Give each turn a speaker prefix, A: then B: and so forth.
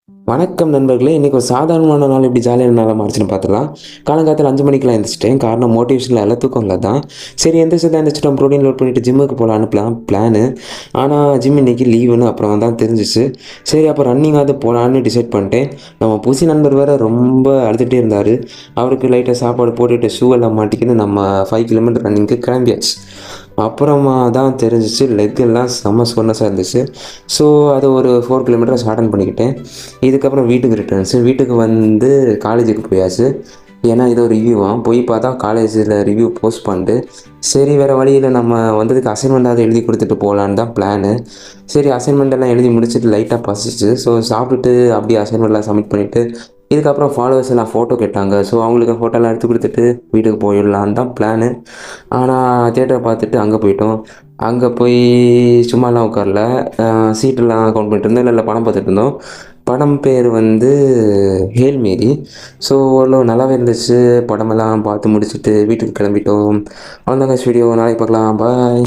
A: வணக்கம் நண்பர்களே! இன்னைக்கு ஒரு சாதாரணமான நாள் எப்படி ஜாலியான நாளா மாறுச்சுன்னு பார்த்துடலாம். காலங்காத்தால 5 மணிக்கெல்லாம் எந்திரிச்சுட்டேன். காரணம் மோட்டிவேஷன்ல இல்ல, தூக்கம்ல தான். சரி எந்திரிச்சிட்டோம் ப்ரோட்டீன் லோட் பண்ணிட்டு ஜிம்முக்கு போலான்னு பிளானு. ஆனா ஜிம் இன்னைக்கு லீவுன்னு அப்புறம் தான் தெரிஞ்சுச்சு. சரி அப்போ ரன்னிங்காவது போலான்னு டிசைட் பண்ணிட்டேன். நம்ம புசி நண்பர் வேற ரொம்ப அழுதுட்டே இருந்தாரு. அவருக்கு லைட்டா சாப்பாடு போட்டுட்டு ஷூ எல்லாம் மாட்டிக்கின்னு நம்ம 5 கிலோமீட்டர் ரன்னிங்க்கு கிளம்பியாச்சு. அப்புறமா தான் தெரிஞ்சிச்சு லெக் எல்லாம் செம்ம சொன்னஸா இருந்துச்சு. ஸோ அது ஒரு 4 கிலோமீட்டர் ஷார்டன் பண்ணிக்கிட்டேன். இதுக்கப்புறம் வீட்டுக்கு ரிட்டர்ன்ஸு. வீட்டுக்கு வந்து காலேஜுக்கு போயாச்சு. ஏன்னா இது ஒரு ரிவ்யூவாம். போய் பார்த்தா காலேஜில் ரிவ்யூ போஸ்ட் பண்ணிட்டு, சரி வேறு வழியில நம்ம வந்ததுக்கு அசைன்மெண்ட்டாவது எழுதி கொடுத்துட்டு போகலான்னு தான் பிளானு. சரி அசைன்மெண்ட் எல்லாம் எழுதி முடிச்சுட்டு லைட்டாக பசிச்சு. ஸோ சாப்பிட்டுட்டு அப்படியே அசைன்மெண்ட்லாம் சப்மிட் பண்ணிவிட்டு, இதுக்கப்புறம் ஃபாலோவர்ஸ் எல்லாம் ஃபோட்டோ கேட்டாங்க. ஸோ அவங்களுக்கு ஃபோட்டோலாம் எடுத்து கொடுத்துட்டு வீட்டுக்கு போயிடலான்னு தான் பிளானு. ஆனால் தியேட்டரை பார்த்துட்டு அங்கே போயிட்டோம். அங்கே போய் சும்மாலாம் உட்காரல. சீட்டெல்லாம் கவுண்ட் பண்ணிட்டு இருந்தோம். இல்லை படம் பார்த்துட்டு இருந்தோம். படம் பேர் வந்து ஹேல் மேரி. ஸோ அவ்வளோ நல்லாவே இருந்துச்சு. படமெல்லாம் பார்த்து முடிச்சுட்டு வீட்டுக்கு கிளம்பிட்டோம். அவ்வளோதாங்க வீடியோ. நாளைக்கு பார்க்கலாம். பாய்.